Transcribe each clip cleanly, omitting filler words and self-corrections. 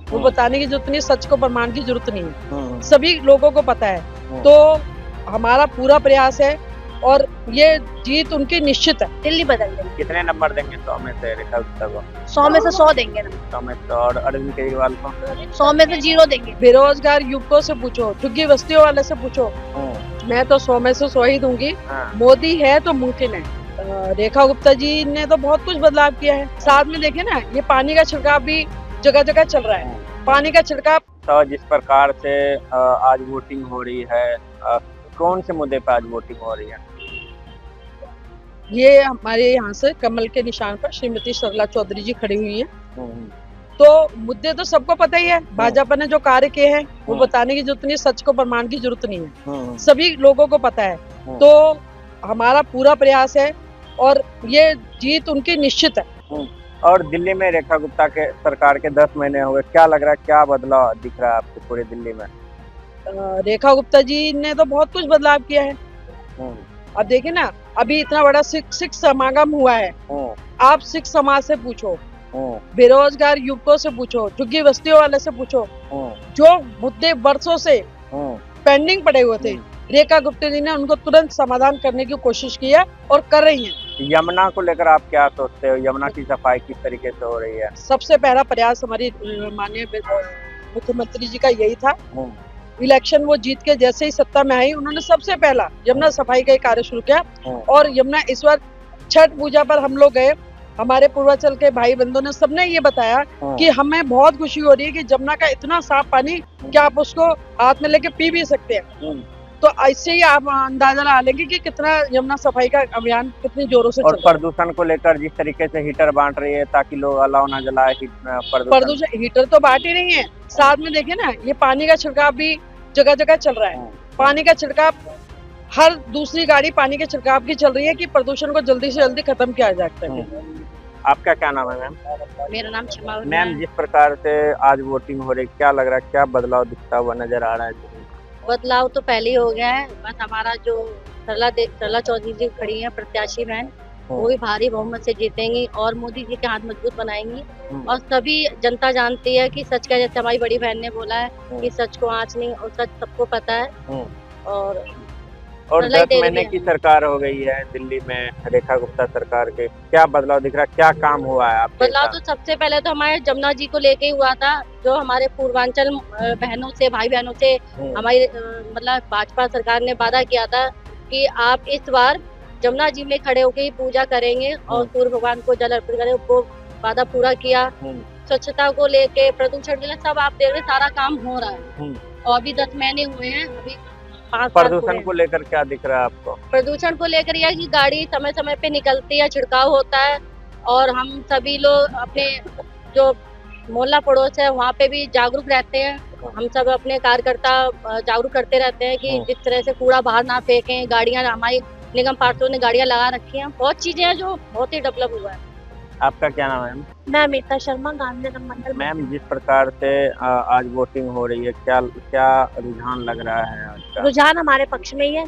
वो बताने की जरूरत नहीं, सच को प्रमाण की जरूरत नहीं है, हम्म, सभी लोगों को पता है। तो हमारा पूरा प्रयास है और ये जीत उनकी निश्चित है। दिल्ली बदल देंगे। कितने नंबर देंगे 100 में से रेखा गुप्ता को? 100 में से 100 देंगे ना, 100 में से। और अरविंद केजरीवाल को? 100 में से 0 देंगे। बेरोजगार युवकों से पूछो, झुग्गी बस्तियों वाले से पूछो, मैं तो 100 में से 100 ही दूंगी। हाँ। मोदी है तो मुमकिन है। रेखा गुप्ता जी ने तो बहुत कुछ बदलाव किया है। साथ में देखे ना, ये पानी का छिड़काव भी जगह जगह चल रहा है। पानी का छिड़काव तो जिस प्रकार से आज वोटिंग हो रही है, कौन से मुद्दे पर आज वोटिंग हो रही है? ये हमारे यहाँ से कमल के निशान पर श्रीमती सरला चौधरी जी खड़ी हुई है। तो मुद्दे तो सबको पता ही है, भाजपा ने जो कार्य किए हैं वो बताने की जरूरत नहीं, सच को प्रमाण की जरूरत नहीं है, सभी लोगों को पता है। तो हमारा पूरा प्रयास है और ये जीत उनकी निश्चित है। और दिल्ली में रेखा गुप्ता के सरकार के 10 महीने हो गए, क्या लग रहा है, क्या बदलाव दिख रहा है आपको पूरे दिल्ली में? रेखा गुप्ता जी ने तो बहुत कुछ बदलाव किया है। अब देखिए ना, अभी इतना बड़ा सिख समागम हुआ है, आप सिख समाज से पूछो, बेरोजगार युवकों से पूछो, झुग्गी बस्तियों वाले से पूछो, जो मुद्दे वर्षों से पेंडिंग पड़े हुए थे, रेखा गुप्ता जी ने उनको तुरंत समाधान करने की कोशिश की है और कर रही हैं। यमुना को लेकर आप क्या सोचते हो? यमुना की सफाई किस तरीके से हो रही है? सबसे पहला प्रयास हमारी माननीय मुख्यमंत्री जी का यही था। इलेक्शन वो जीत के जैसे ही सत्ता में आई, उन्होंने सबसे पहला यमुना सफाई का कार्य शुरू किया। और यमुना इस बार छठ पूजा पर हम लोग गए, हमारे पूर्वांचल के भाई बंधुओं ने सबने ये बताया कि हमें बहुत खुशी हो रही है कि जमुना का इतना साफ पानी कि आप उसको हाथ में लेके पी भी सकते हैं। तो ऐसे ही आप अंदाजा लगा लेंगे कि कितना यमुना सफाई का अभियान कितनी जोरों से और चल रहा है। प्रदूषण को लेकर जिस तरीके से हीटर बांट रही है ताकि लोग अलाव ना जलाए, प्रदूषण हीटर तो बांट ही नहीं है। साथ में देखे ना, ये पानी का छिड़काव भी जगह जगह चल रहा है। पानी का छिड़काव, हर दूसरी गाड़ी पानी के छिड़काव की चल रही है कि प्रदूषण को जल्दी से जल्दी खत्म किया जा सके। आपका क्या नाम है मैम? मेरा नाम क्षमा मैम, जिस प्रकार से आज वोटिंग हो रही, क्या लग रहा है, क्या बदलाव दिखता हुआ नजर आ रहा है? बदलाव तो पहले ही हो गया है। बस हमारा जो सरला चौधरी जी खड़ी है प्रत्याशी बहन, वो भी भारी बहुमत से जीतेंगी और मोदी जी के हाथ मजबूत बनाएंगी। और सभी जनता जानती है कि सच का, जैसे हमारी बड़ी बहन ने बोला है कि सच को आँच नहीं, और सच सबको पता है। और 10 महीने की सरकार हो गई है दिल्ली में रेखा गुप्ता सरकार के, क्या बदलाव दिख रहा है, क्या काम हुआ है आपके? बदलाव तो सबसे पहले तो हमारे जमुना जी को लेके ही हुआ था, जो हमारे पूर्वांचल बहनों से, भाई बहनों से हमारी मतलब भाजपा सरकार ने वादा किया था कि आप इस बार जमुना जी में खड़े होकर ही पूजा करेंगे और सूर्य भगवान को जल अर्पित करेंगे। वो वादा पूरा किया। स्वच्छता को लेके, प्रदूषण के लिए, सब आप देख रहे, सारा काम हो रहा है। और अभी 10 महीने हुए हैं, अभी 5 साल। प्रदूषण को लेकर क्या दिख रहा है आपको? प्रदूषण को लेकर यह कि गाड़ी समय समय पे निकलती है, छिड़काव होता है, और हम सभी लोग अपने जो मोहल्ला पड़ोस है वहाँ पे भी जागरूक रहते हैं। हम सब अपने कार्यकर्ता जागरूक करते रहते हैं कि जिस तरह से कूड़ा बाहर ना फेंकें। गाड़ियाँ, हमारी निगम पार्षदों ने गाड़ियाँ लगा रखी हैं, बहुत चीजें हैं जो बहुत ही डेवलप हुआ है। आपका क्या नाम है? मैं अमिता शर्मा, गांधीनगर मंडल। मैम, जिस प्रकार से आज वोटिंग हो रही है, क्या क्या रुझान लग रहा है आज का? रुझान हमारे पक्ष में ही है,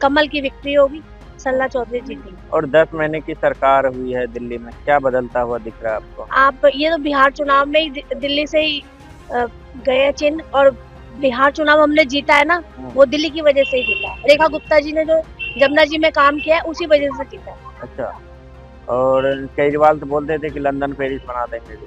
कमल की विक्ट्री होगी, सरला चौधरी जीतेंगी। और 10 महीने की सरकार हुई है दिल्ली में, क्या बदलता हुआ दिख रहा है आपको? आप ये तो बिहार चुनाव में ही दिल्ली से ही गए चिन्ह, और बिहार चुनाव हमने जीता है ना, वो दिल्ली की वजह से ही जीता है। रेखा गुप्ता जी ने जो जमुना जी में काम किया है, उसी वजह से जीता है। अच्छा, और केजरीवाल तो बोलते थे कि लंदन पेरिस बना देंगे।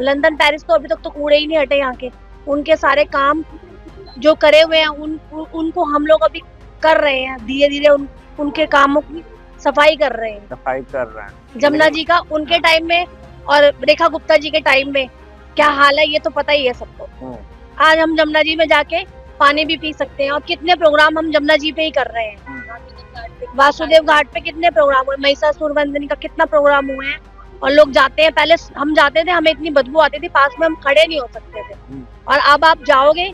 लंदन पेरिस तो अभी तक तो कूड़े ही नहीं हटे यहाँ के। उनके सारे काम जो करे हुए हैं उनको हम लोग अभी कर रहे हैं, धीरे धीरे उनके कामों की सफाई कर रहे हैं। सफाई कर रहे हैं जमुना जी का उनके टाइम में और रेखा गुप्ता जी के टाइम में क्या हाल है, ये तो पता ही है सबको। आज हम जमुना जी में जाके पानी भी पी सकते हैं, और कितने प्रोग्राम हम जमुना जी पे ही कर रहे हैं। वासुदेव घाट पे कितने प्रोग्राम हुए, महिषासुर वंदनी का कितना प्रोग्राम हुए हैं, और लोग जाते हैं। पहले हम जाते थे, हमें इतनी बदबू आती थी, पास में हम खड़े नहीं हो सकते थे, और अब आप जाओगे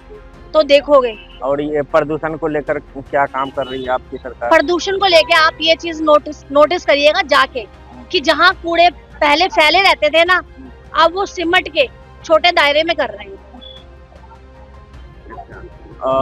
तो देखोगे। और ये प्रदूषण को लेकर क्या काम कर रही है आपकी सरकार? प्रदूषण को लेकर आप ये चीज नोटिस करिएगा जाके, कि जहाँ कूड़े पहले फैले रहते थे ना, अब वो सिमट के छोटे दायरे में कर रहे हैं।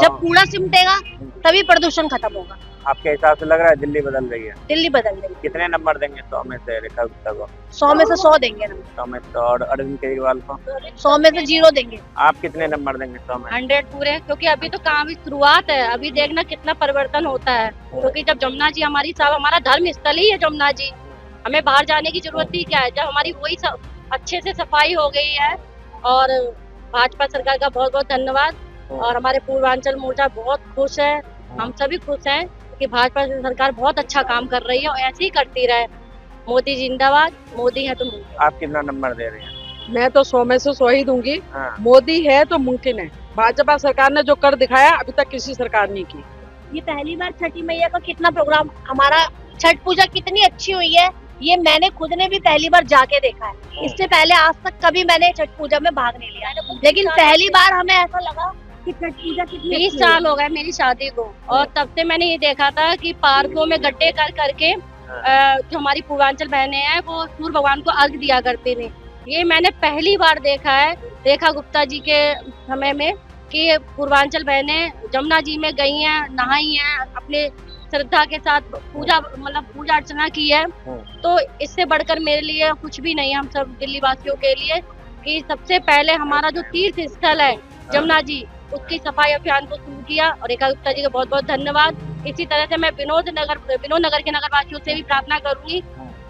जब कूड़ा सिमटेगा तभी प्रदूषण खत्म होगा। आपके हिसाब से लग रहा है दिल्ली बदल रही है? दिल्ली बदल रही है। कितने नंबर देंगे 100 में से रेखा गुप्ता को? 100 में से 100 देंगे हम। 100 में से। और अरविंद केजरीवाल को? 100 में से 0 देंगे। आप कितने नंबर देंगे 100 में? 100 पूरे, क्योंकि अभी तो काम की शुरुआत है, अभी देखना कितना परिवर्तन होता है। क्योंकि जब जमुना जी हमारी साहब, हमारा धर्म स्थल ही है जमुना जी, हमें बाहर जाने की जरूरत ही क्या है। जब हमारी वही अच्छे से सफाई हो गई है, और भाजपा सरकार का बहुत बहुत धन्यवाद। और हमारे पूर्वांचल मोर्चा बहुत खुश है, हम सभी खुश हैं कि भाजपा सरकार बहुत अच्छा काम कर रही है और ऐसे ही करती रहे। मोदी जिंदाबाद, मोदी है तो मोदी। आप कितना नंबर दे रहे हैं? मैं तो 100 में से 100 ही दूंगी। हाँ। मोदी है तो मुमकिन है। भाजपा सरकार ने जो कर दिखाया अभी तक किसी सरकार नहीं की। ये पहली बार छठी मैया का कितना प्रोग्राम, हमारा छठ पूजा कितनी अच्छी हुई है, ये मैंने खुद ने भी पहली बार जाके देखा है। इससे पहले आज तक कभी मैंने छठ पूजा में भाग नहीं लिया, लेकिन पहली बार हमें ऐसा लगा कि छठ पूजा कितनी 20 साल हो गए मेरी शादी को, और तब से मैंने ये देखा था कि पार्कों में गड्ढे कर करके जो हमारी पूर्वांचल बहनें हैं वो सूर्य भगवान को अर्घ दिया करती थी। ये मैंने पहली बार देखा है रेखा गुप्ता जी के समय में कि पूर्वांचल बहनें जमुना जी में गई हैं, नहाई हैं, अपने श्रद्धा के साथ पूजा पूजा अर्चना की है। तो इससे बढ़कर मेरे लिए कुछ भी नहीं है, हम सब दिल्ली वासियों के लिए, कि सबसे पहले हमारा जो तीर्थ स्थल है जमुना जी, उसकी सफाई अभियान को शुरू किया, और रेखा गुप्ता जी का बहुत बहुत धन्यवाद। इसी तरह से मैं विनोद नगर के नगर वासियों से भी प्रार्थना करूंगी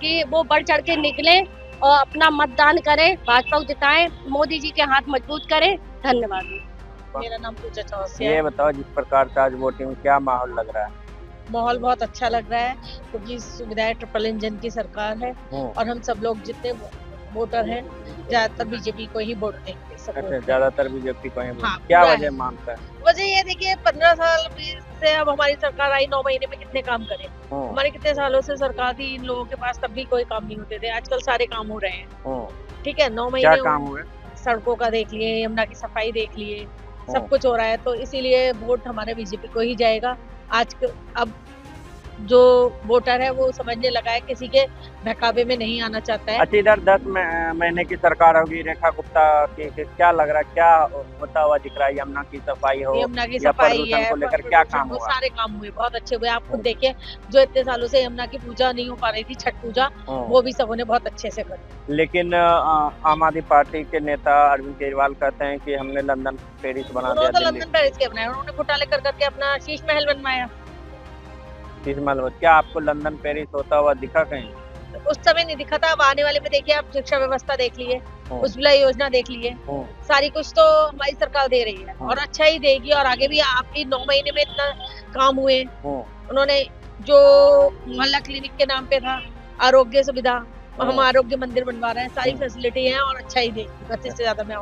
कि वो बढ़ चढ़ के निकले और अपना मतदान करें, भाजपा को जिताएं, मोदी जी के हाथ मजबूत करें। धन्यवाद। मेरा नाम पूजा चौरसिया है। ये बताओ, जिस प्रकार से आज वोटिंग, क्या माहौल लग रहा है? माहौल बहुत अच्छा लग रहा है, क्योंकि सुविधाएं ट्रिपल इंजन की सरकार है, और हम सब लोग जितने वोटर हैं ज्यादातर बीजेपी को ही वोट देंगे। अच्छा, ज्यादातर बीजेपी को ही वोट। हाँ, क्या पूरा वजह है। मानता है? वजह ये देखिए, 15 साल से अब हमारी सरकार आई, 9 महीने में कितने काम करे। हमारे कितने सालों से सरकार थी, इन लोगों के पास तब भी कोई काम नहीं होते थे, आजकल सारे काम हो रहे हैं। ठीक है, 9 महीने क्या काम हुए? सड़कों का देख लिए, यमुना की सफाई देख लिए, सब कुछ हो रहा है, तो इसीलिए वोट हमारे बीजेपी को ही जाएगा। अब जो वोटर है वो समझने लगा है, किसी के बहकावे में नहीं आना चाहता है। अच्छा, इधर 10 महीने की सरकार होगी रेखा गुप्ता की, क्या लग रहा है, क्या होता हुआ दिख रहा है? यमुना की सफाई हो, यमुना की या सफाई प्रदूषण है, को लेकर क्या काम वो हुआ? सारे काम हुए, बहुत अच्छे हुए। आप खुद देखिए, जो इतने सालों से यमुना की पूजा नहीं हो पा रही थी, छठ पूजा, वो भी सबों ने बहुत अच्छे से करी। लेकिन आम आदमी पार्टी के नेता अरविंद केजरीवाल कहते हैं कि हमने लंदन पेरिस बना दिया। उन्होंने लंदन पेरिस के बनाया, उन्होंने घोटाले कर करके अपना शीश महल बनवाया। क्या आपको लंदन पेरिस होता हुआ दिखा कहीं? उस समय नहीं दिखा था, अब आने वाले में देखिए, आप शिक्षा व्यवस्था देख लिए, उज्ज्वला योजना देख लिए, सारी कुछ तो हमारी सरकार दे रही है, और अच्छा ही देगी। और आगे भी आपकी 9 महीने में इतना काम हुए। उन्होंने जो मोहल्ला क्लिनिक के नाम पे था, आरोग्य सुविधा, हम आरोग्य मंदिर बनवा रहे हैं, सारी फैसिलिटी है, और अच्छा ही देगी। 25 से ज्यादा मैं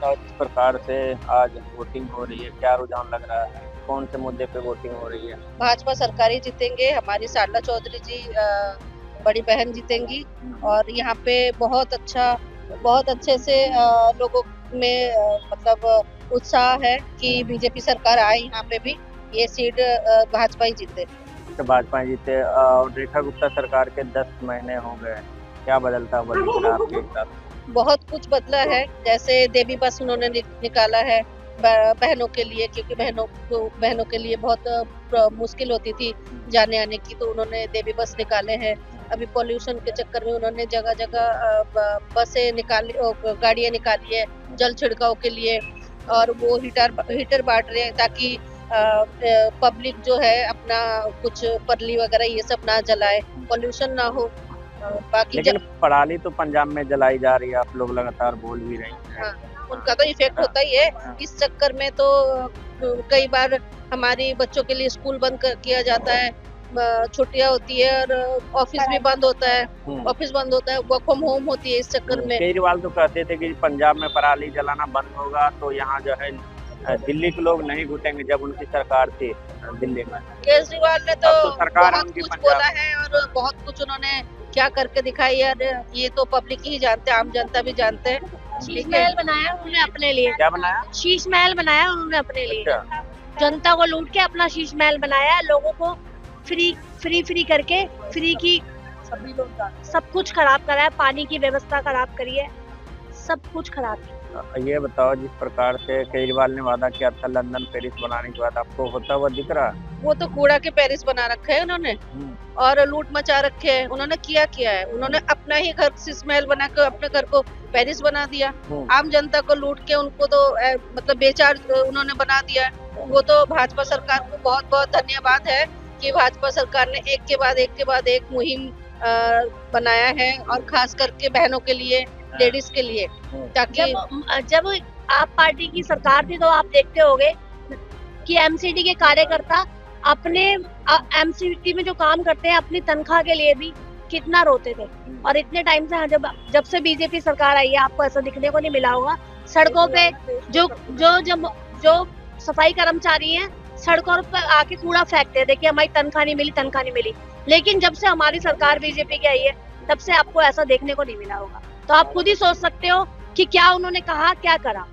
इस प्रकार से आज वोटिंग हो रही है, क्या रुझान लग रहा है, कौन से मुद्दे पे वोटिंग हो रही है? भाजपा सरकार ही जीतेंगे, हमारी शारदा चौधरी जी बड़ी बहन जीतेंगी, और यहाँ पे बहुत अच्छे से लोगों में मतलब उत्साह है कि बीजेपी सरकार आए, यहाँ पे भी ये सीट भाजपा ही जीते। तो भाजपा जीते। और रेखा गुप्ता सरकार के 10 महीने हो गए, क्या बदलता हुआ दिख रहा है आपके हिसाब से? बहुत कुछ बदला है, जैसे देवी बस उन्होंने निकाला है बहनों के लिए, क्योंकि बहनों के लिए बहुत मुश्किल होती थी जाने आने की, तो उन्होंने देवी बस निकाले हैं। अभी पॉल्यूशन के चक्कर में उन्होंने जगह जगह बसें निकाली, गाड़ियां निकाली है जल छिड़काव के लिए, और वो हीटर बांट रहे हैं ताकि पब्लिक जो है अपना कुछ परली वगैरह ये सब ना जलाए, पॉल्यूशन ना हो। बाकी लेकिन पराली तो पंजाब में जलाई जा रही है, आप लोग लगातार बोल भी रही हैं। हाँ, उनका तो इफेक्ट होता ही है। इस चक्कर में तो कई बार हमारी बच्चों के लिए स्कूल बंद किया जाता है, छुट्टियां होती है, और ऑफिस भी बंद होता है, वर्क फ्रॉम होम होती है इस चक्कर में। केजरीवाल तो कहते थे कि पंजाब में पराली जलाना बंद होगा तो यहाँ जो है दिल्ली के लोग नहीं घुटेंगे, जब उनकी सरकार थी दिल्ली में। केजरीवाल ने तो सरकार बहुत कुछ बोला है, और बहुत कुछ उन्होंने क्या करके दिखाई है, ये तो पब्लिक ही जानते हैं, आम जनता भी जानते हैं। शीश महल बनाया उन्होंने अपने लिए। क्या बनाया? शीश महल बनाया उन्होंने अपने लिए। जनता को लूट के अपना शीश महल बनाया, लोगों को फ्री करके फ्री की सब कुछ खराब करा है, पानी की व्यवस्था खराब करी है, सब कुछ खराब है। ये बताओ, जिस प्रकार से केजरीवाल ने वादा किया था लंदन पेरिस बनाने के बाद, आपको होता हुआ दिख रहा? वो तो कूड़ा के पेरिस बना रखे है उन्होंने और लूट मचा रखे है। उन्होंने किया है, उन्होंने अपना ही घर शीशमहल बना के अपने घर को पेरिस बना दिया। आम जनता को लूट के उनको तो मतलब बेचार उन्होंने बना दिया। वो तो भाजपा सरकार को बहुत बहुत धन्यवाद है कि भाजपा सरकार ने एक के बाद एक मुहिम बनाया है और खास करके बहनों के लिए, लेडीज के लिए, ताकि जब आप पार्टी की सरकार थी तो आप देखते होंगे कि एमसीडी के कार्यकर्ता अपने एमसीडी में जो काम करते हैं अपनी तनख्वाह के लिए भी कितना रोते थे। और इतने टाइम से जब से बीजेपी सरकार आई है आपको ऐसा दिखने को नहीं मिला होगा। सड़कों पे जो सफाई कर्मचारी हैं सड़कों पर आके कूड़ा फेंकते हैं, देखिए हमारी तनख्वाह नहीं मिली। लेकिन जब से हमारी सरकार बीजेपी की आई है तब से आपको ऐसा देखने को नहीं मिला होगा। तो आप खुद ही सोच सकते हो कि क्या उन्होंने कहा, क्या करा।